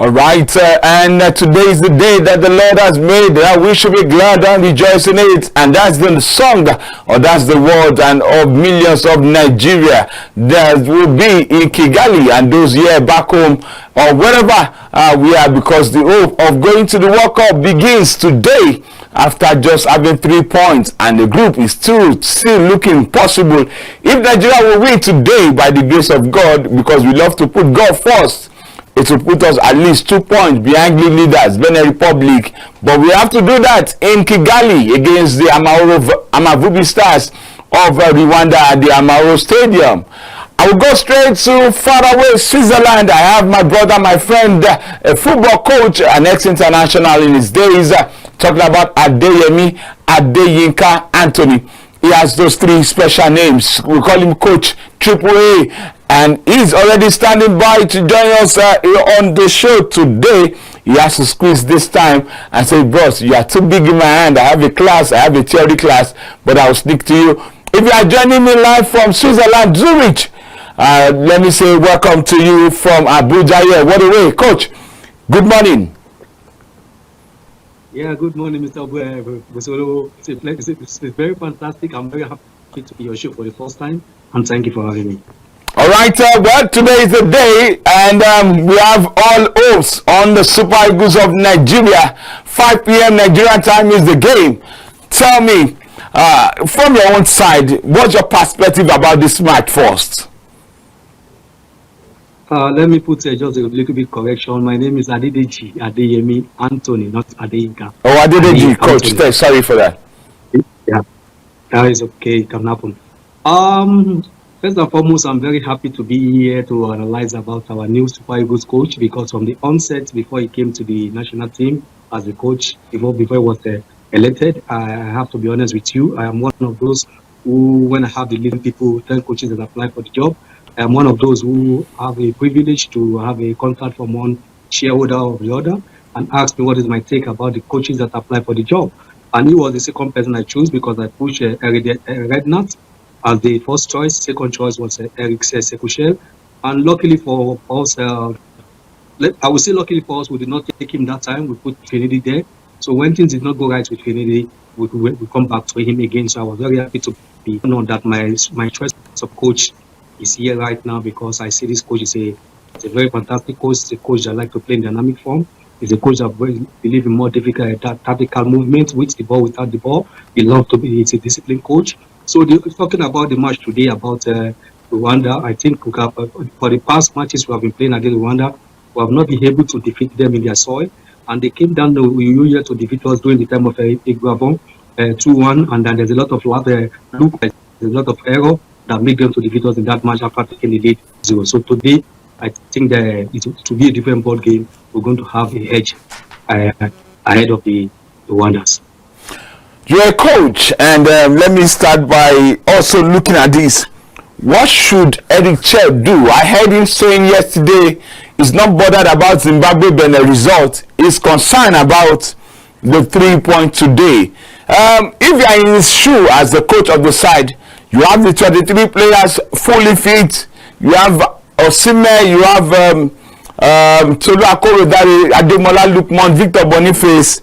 All right, today is the day that the Lord has made. We should be glad and rejoice in it. And that's the song, or that's the word, and of millions of Nigeria that will be in Kigali and those here back home or wherever we are, because the hope of going to the World Cup begins today after just having 3 points, and the group is still looking possible. If Nigeria will win today by the grace of God, because we love to put God first, it will put us at least 2 points behind league leaders, Benin Republic. But we have to do that in Kigali against the Amavubi Stars of Rwanda at the Amahoro Stadium. I will go straight to faraway Switzerland. I have my brother, my friend, a football coach, an ex-international in his days, talking about Adeyemi Adeyinka Anthony. He has those 3 special names. We call him Coach Triple A. And he's already standing by to join us on the show today. He has to squeeze this time and say, "Bros, you are too big in my hand. I have a class, I have a theory class, but I'll stick to you." If you are joining me live from Switzerland, Zurich, let me say welcome to you from Abuja here. What a way, Coach. Good morning. Yeah, good morning, Mr. Busolo. It's very fantastic. I'm very happy to be your show for the first time, and thank you for having me. All right, well, today is the day, and we have all hopes on the Super Eagles of Nigeria. 5 p.m. Nigerian time is the game. Tell me, from your own side, what's your perspective about this match first? Let me put just a little bit correction. My name is Adedeji Adeyemi Anthony, not Adeyinka. Oh, Adedeji, Coach. Sorry for that. Yeah, that is okay. It can happen. First and foremost, I'm very happy to be here to analyze about our new Super Eagles coach, because from the onset, before he came to the national team as a coach, before he was elected, I have to be honest with you, I am one of those who, when I have the leading people, 10 coaches that apply for the job, I am one of those who have a privilege to have a contact from one shareholder of the other and ask me what is my take about the coaches that apply for the job. And he was the second person I chose, because I pushed Rednat as the first choice. Second choice was Eric Sekushel. And luckily for us, I would say luckily for us, we did not take him that time. We put Finidi there. So when things did not go right with Finidi, we come back to him again. So I was very happy to be known that my choice of coach is here right now, because I see this coach is a very fantastic coach. It's a coach that like to play in dynamic form. He's a coach that believes in more difficult tactical movement with the ball, without the ball. He's a disciplined coach. So talking about the match today about Rwanda, I think for the past matches we have been playing against Rwanda, we have not been able to defeat them in their soil, and they came down to to defeat us during the time of Igwavon 2-1, and then there's a lot of error that made them to defeat us in that match after taking the lead 0. So today, I think that it will be a different ball game. We're going to have a edge ahead of the Rwandans. You're a coach, and let me start by also looking at this. What should Eric Chell do? I heard him saying yesterday he's not bothered about Zimbabwe Benin result. He's concerned about the 3 points today. If you are in his shoe as the coach of the side, you have the 23 players fully fit. You have Osimhen, you have Tolu Akorodare, Ademola Lookman, Victor Boniface.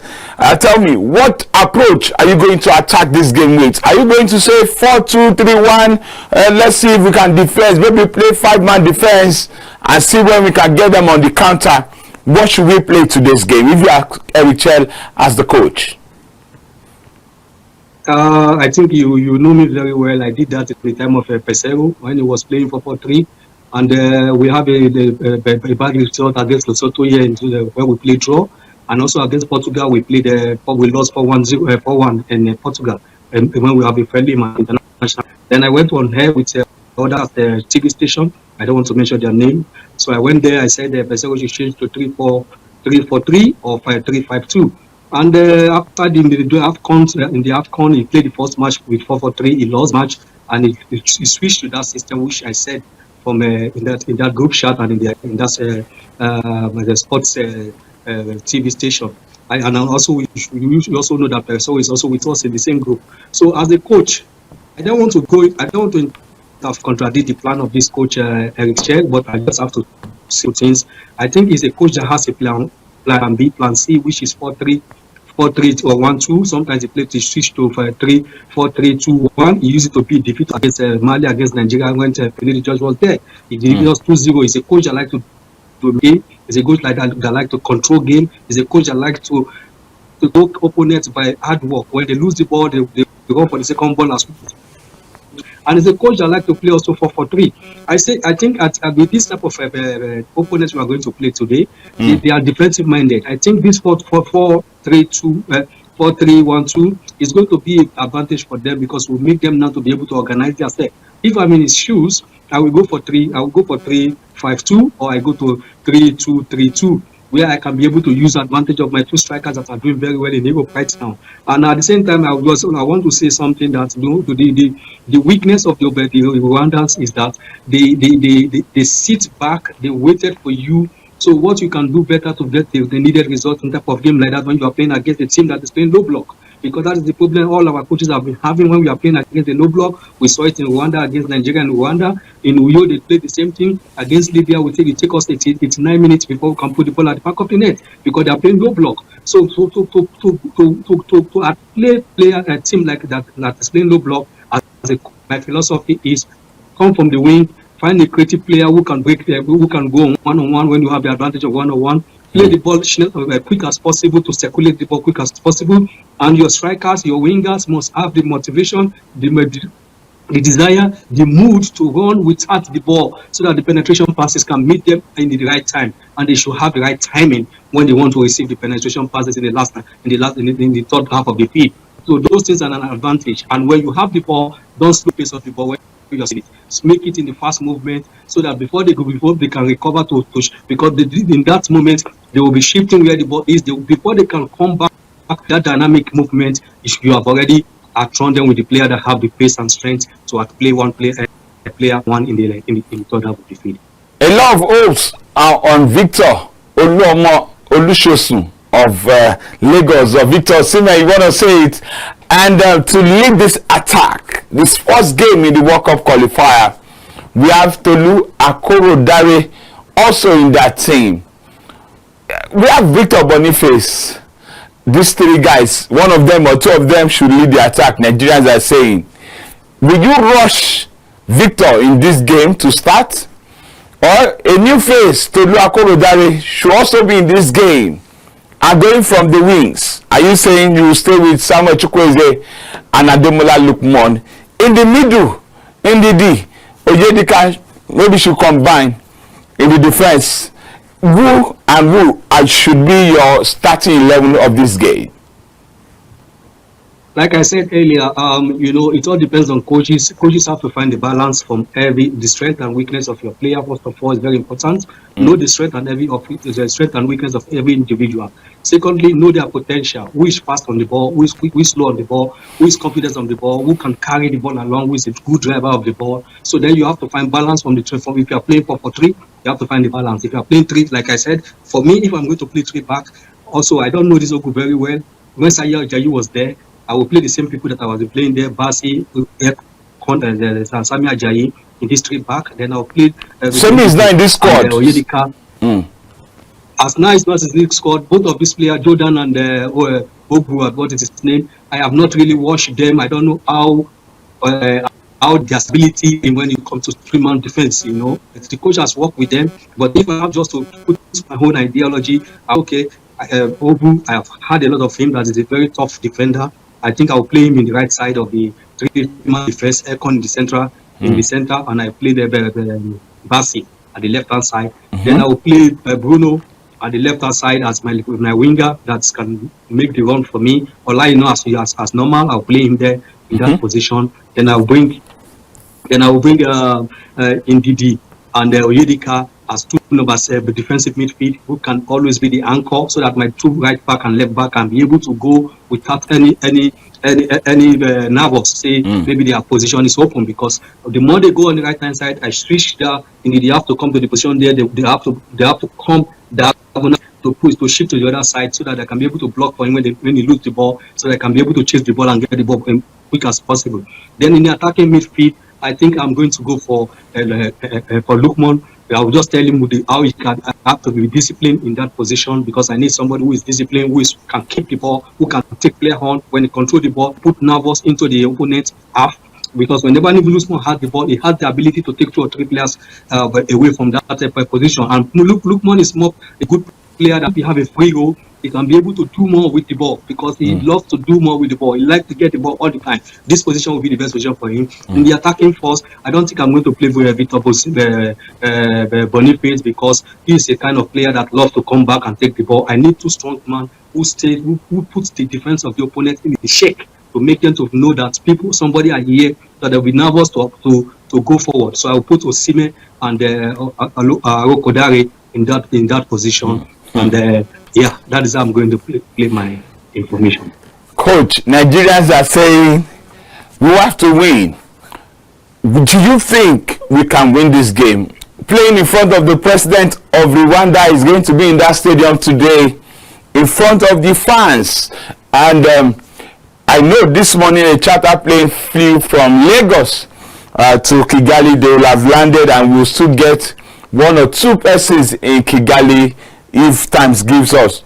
Tell me, what approach are you going to attack this game with? Are you going to say 4-2-3-1? Let's see if we can defend. Maybe play 5-man defense and see when we can get them on the counter. What should we play today's game if you are Eric Chell as the coach? I think you know me very well. I did that at the time of Pesero when he was playing 4-4-3. And we have a bad result against Lesotho here where we played draw, and also against Portugal we lost 4-1 in Portugal, and when we have a friendly international. Then I went on here with other TV station. I don't want to mention their name. So I went there. I said Pesero should change to 3-4-3 or 5-3-5-2. And after in the AFCON, he played the first match with 4-4-3. He lost match, and he switched to that system, which I said from in that group chat and in the sports TV station. And also we also know that Pesero is also with us in the same group. So as a coach, I don't want to contradict the plan of this coach Eric Chell, but I just have to things. I think he's a coach that has a plan B, plan C, which is 4-3 or 1-2. Sometimes he plays to switch to 3-4-3-2-1. He used it to beat defeat against Mali, against Nigeria when Finidi George was there. He did us 2-0. He's a coach that like to game. He's a coach that like to control game. He's a coach that like to go opponents by hard work. When they lose the ball, they go for the second ball as well. And it's a coach that like to play also 4-4-3. I think with this type of opponents we are going to play today, they are defensive minded. I think this 4-4-3-2, 4-3-1-2 is going to be an advantage for them, because we'll make them now to be able to organize themselves. If I'm in his shoes, I will go for 3-5-2, or I go to 3-2-3-2. Where I can be able to use advantage of my two strikers that are doing very well in Europe right now. And at the same time, I want to say something that the weakness of the Rwandans is that they sit back, they waited for you. So what you can do better to get the needed result in type of game like that when you are playing against a team that is playing low block. Because that is the problem all our coaches have been having when we are playing against the low block. We saw it in Rwanda against Nigeria and Rwanda. In Uyo, they played the same thing. Against Libya, it take us 89 minutes before we can put the ball at the back of the net, because they are playing low block. So to play a team like that is playing low block, my philosophy is come from the wing, find a creative player who can who can go one-on-one when you have the advantage of one-on-one. Play the ball quick as possible, to circulate the ball quick as possible. And your strikers, your wingers must have the motivation, the desire, the mood to run without the ball, so that the penetration passes can meet them in the right time, and they should have the right timing when they want to receive the penetration passes in the third half of the field. So those things are an advantage. And when you have the ball, don't slow pace of the ball. Make it in the fast movement, so that before they can recover to push, because in that moment they will be shifting where the ball is. Before they can come back, that dynamic movement, you have already thrown them with the player that have the pace and strength to outplay player one in the third half of the field. A lot of hopes are on Victor Olusosun of Lagos, or Victor Osimhen, you want to say it, and to lead this attack, this first game in the World Cup qualifier, we have Tolu Akorodare also in that team. We have Victor Boniface. These three guys, one of them or two of them should lead the attack, Nigerians are saying. Will you rush Victor in this game to start? Or a new face, Tolu Akorodare, should also be in this game? Are going from the wings? Are you saying you will stay with Samuel Chukwueze and Ademola Lookman? In the middle, in the D, Onyedika maybe should combine in the defense. Who should be your starting 11 of this game? Like I said earlier, it all depends on coaches. Coaches have to find the balance from the strength and weakness of your player. First of all, is very important. Know the strength and weakness of every individual. Secondly, know their potential. Who is fast on the ball? Who is slow on the ball? Who is confident on the ball? Who can carry the ball along? Who is a good driver of the ball? So then you have to find balance from the if you are playing 4-4-3, you have to find the balance. If you are playing 3, like I said, for me, if I'm going to play 3 back, also I don't know this Ogu very well. When Samuel Ajayi was there, I will play the same people that I was playing there, Basi, Samuel Ajayi in this 3 back. Then I'll play. Sami is not in this squad. As now it's not in this squad. Both of these players, Jordan and Ogu, what is his name? I have not really watched them. I don't know how their stability in when it comes to 3-man defense. The coach has worked with them. But if I have just to put my own ideology, Ogu, I have had a lot of him. That is a very tough defender. I think I'll play him in the right side of the 3-man defense, Ekon in the center, and I play the Basi at the left-hand side. Then I will play Bruno at the left-hand side as my winger that can make the run for me. Olaino as normal, I'll play him there in that position. Then I'll bring Ndidi and Onyedika as 2 numbers, defensive midfield, who can always be the anchor, so that my 2 right back and left back can be able to go without any nervous. Say maybe their position is open, because the more they go on the right hand side, I switch there. They have to come to the position there. They have to come down to shift to the other side, so that I can be able to block for him when he lose the ball, so that I can be able to chase the ball and get the ball quick as possible. Then in the attacking midfield, I think I'm going to go for Lookman. I will just tell him how he can have to be disciplined in that position, because I need somebody who is disciplined, can keep the ball, who can take player on when he control the ball, put nervous into the opponent's half. Because whenever Lukman has the ball, he has the ability to take 2 or 3 players away from that type of position. And Lukman is more a good player that he have a free role. He can be able to do more with the ball, because he loves to do more with the ball. He likes to get the ball all the time. This position will be the best position for him. In the attacking force, I don't think I'm going to play with Victor Boniface, because he is a kind of player that loves to come back and take the ball. I need 2 strong men who puts the defense of the opponent in the shake, to make them to know that somebody are here, that they'll be nervous to go forward. So I'll put Osimhen and Rokodare in that position. And that is how I'm going to play my information. Coach, Nigerians are saying we have to win. Do you think we can win this game? Playing in front of the president of Rwanda is going to be in that stadium today, in front of the fans. And I know this morning a charter plane flew from Lagos to Kigali. They will have landed, and we'll still get 1 or 2 persons in Kigali if times gives us.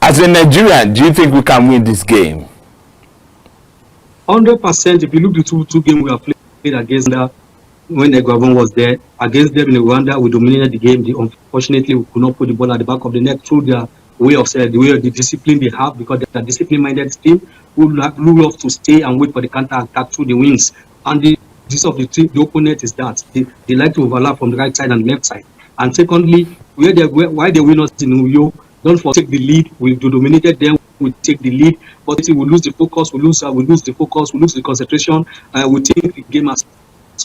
As a Nigerian, do you think we can win this game? 100%. If you look at the two games we have played against them, when Egwavon was there, against them in Rwanda, we dominated the game. Unfortunately, we could not put the ball at the back of the net through their way of the discipline they have, because they are discipline-minded team who love to stay and wait for the counter-attack through the wings. And the opponent is that they like to overlap from the right side and left side. And secondly, why they win us in Uyo, don't forsake the lead. We dominated them. We take the lead, but we lose the focus. We lose the focus. We lose the concentration. We think the game has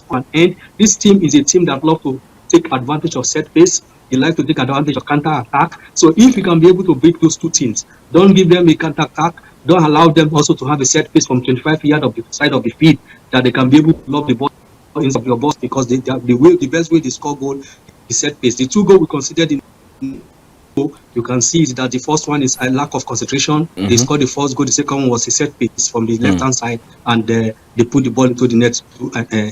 an end. This team is a team that loves to take advantage of set piece. They like to take advantage of counter attack. So if you can be able to break those 2 teams, don't give them a counter attack. Don't allow them also to have a set piece from 25 yards of the side of the field, that they can be able to lob the ball inside your box, because the best way they score goal is set piece. The 2 goals we considered in, you can see is that the first one is a lack of concentration. They scored the first goal. The second one was a set piece from the left hand side, and they put the ball into the net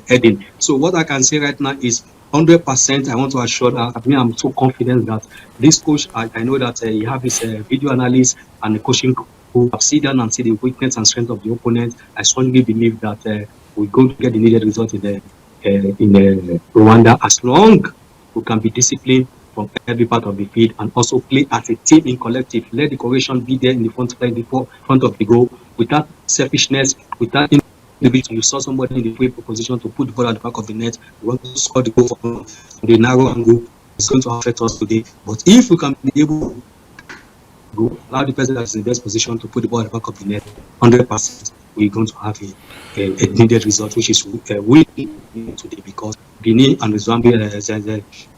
heading. So what I can say right now is 100%. I want to assure that I'm so confident that this coach, I know that he have his video analyst and the coaching who have seen down and see the weakness and strength of the opponent. I strongly believe that we're going to get the needed result in Rwanda, as long we can be disciplined from every part of the field, and also play as a team in collective. Let the cohesion be there in the front of the goal, without selfishness, without individual. You saw somebody in the free position to put the ball at the back of the net. We want to score the goal from the narrow angle. It's going to affect us today. But if we can be able to go, allow the person that's in the best position to put the ball at the back of the net, 100%, we're going to have a needed result, which is winning today, because Benin and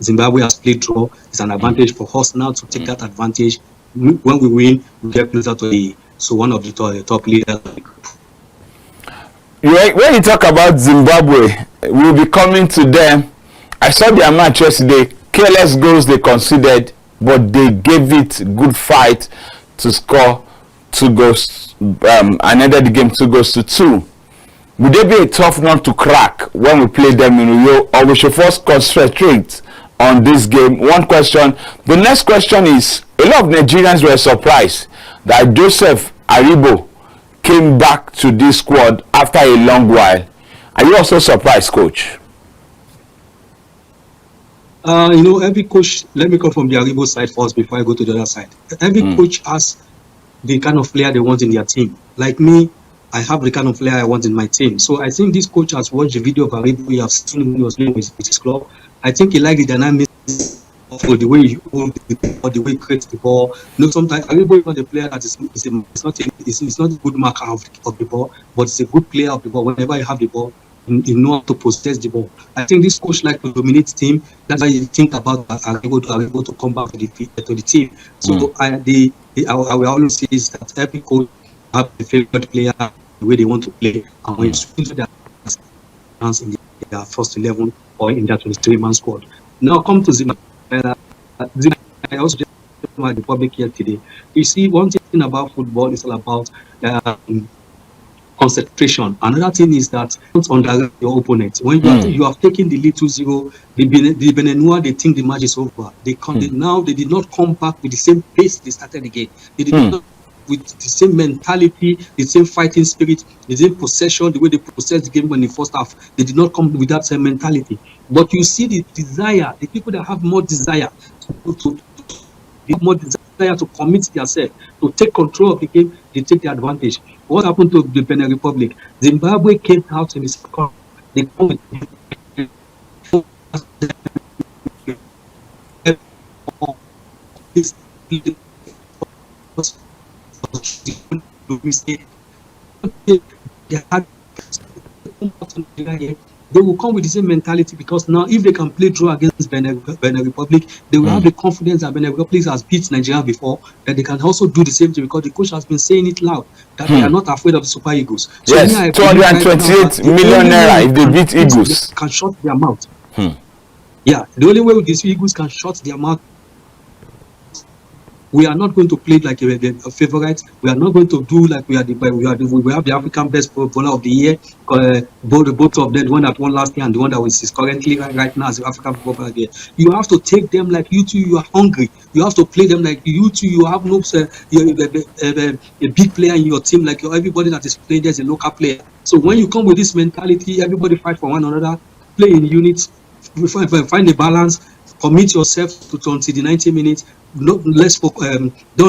Zimbabwe has played draw. It's an advantage for us now to take that advantage. When we win, we get closer to one of the top leaders. When you talk about Zimbabwe, we'll be coming to them. I saw their match yesterday. Careless goals they conceded, but they gave it good fight to score 2 goals and ended the game 2-2. Would they be a tough nut to crack when we play them in Uyo, or we should first concentrate on this game? One question. The next question is, a lot of Nigerians were surprised that Joseph Aribo came back to this squad after a long while. Are you also surprised, Coach? Every coach, let me come from the Aribo side first before I go to the other side. Every coach has the kind of player they want in their team. Like me, I have the kind of player I want in my team. So I think this coach has watched the video of Aribo. He has seen him when he was playing with his club. I think he liked the dynamics of the way he holds the ball, the way he creates the ball. Sometimes Aribo is not a player that is not a good marker of the ball, but it's a good player of the ball. Whenever you have the ball, you know how to possess the ball. I think this coach likes to dominate the team. That's why you think about Aribo to come back to the team. So I will always say is that every coach have a favorite player, the way they want to play, and when you swing to their chance in their first 11 or in their 23-man squad. Now come to Zimbabwe. I also just my the public here today. You see, one thing about football is all about concentration. Another thing is that don't underrate your opponent. When you have taken the lead 2-0, the Benenua, they think the match is over. Now they did not come back with the same pace they started again. They did not with the same mentality, the same fighting spirit, the same possession, the way they possessed the game in the first half. They did not come with that same mentality. But you see the desire, the people that have more desire to commit themselves, to take control of the game, they take the advantage. What happened to the Benin Republic? Zimbabwe came out in the second. They come with they will come with the same mentality, because now if they can play draw against Benin Republic, they will have the confidence that Benin Republic has beat Nigeria before, that they can also do the same thing, because the coach has been saying it loud that they are not afraid of the Super Eagles. So yes, 228 million naira if they beat Eagles. They can shut their mouth. Yeah, the only way with these Eagles can shut their mouth. We are not going to play like a favorite. We are not going to do like we have the African best bowler of the year. Both of them, the one that won last year and the one that is currently right now as the African bowler of the year. You have to take them like you two. You are hungry. You have to play them like you two. You have no a big player in your team, like everybody that is playing there is a local player. So when you come with this mentality, everybody fight for one another, play in units, find a balance. Commit yourself to until the 90 minutes. Don't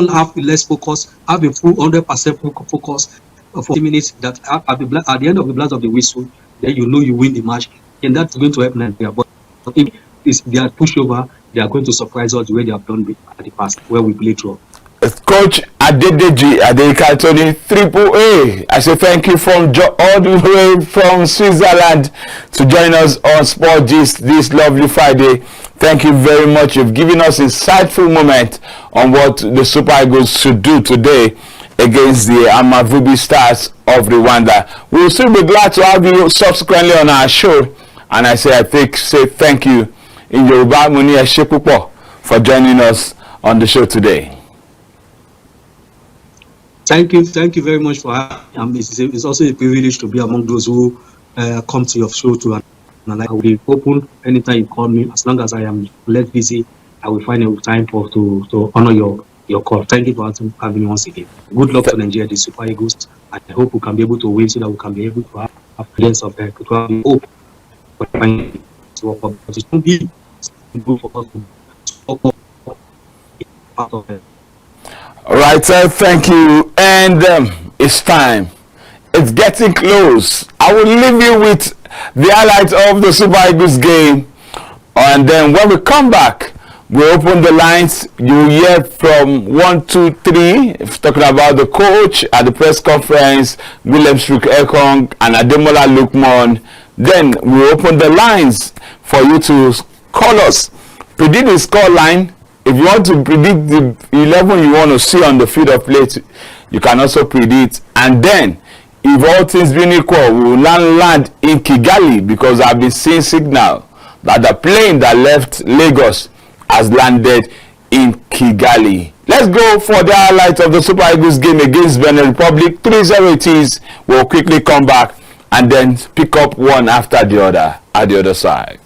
have less focus. Have a full 100% focus for 40 minutes. That at the end of the blast of the whistle, then you know you win the match, and that's going to help Nigeria. But if they are pushover, they are going to surprise us the way they have done at the past, where we play draw. Coach Adedeji Adeikatoni Triple A, I say thank you from all the way from Switzerland to join us on Sport Gist this lovely Friday. Thank you very much. You've given us insightful moment on what the Super Eagles should do today against the Amavubi Stars of Rwanda. We will still be glad to have you subsequently on our show, and I say thank you in Yoruba Muni Eshepupo for joining us on the show today. Thank you very much for having me. It's also a privilege to be among those who come to your show to analyze. I will be open anytime you call me. As long as I am less busy, I will find a time to honor your call. Thank you for having me once again. Good luck to Nigeria, the Super Eagles. I hope we can be able to win, so that we can be able to have evidence of that, to have hope for finding to work up. But it won't be good for us to work part of it. All right, sir, thank you. And it's time. It's getting close. I will leave you with the highlights of the Super Eagles game. And then when we come back, we open the lines. You hear from 1, 2, 3, talking about the coach at the press conference, Willem Ekong and Ademola Lukman. Then we open the lines for you to call us. Predict the score line. If you want to predict the 11 you want to see on the field of play, you can also predict. And then, if all things being equal, we will land in Kigali, because I've been seeing signal that the plane that left Lagos has landed in Kigali. Let's go for the highlights of the Super Eagles game against Benin Republic. 3-0 it is. We'll quickly come back and then pick up one after the other at the other side.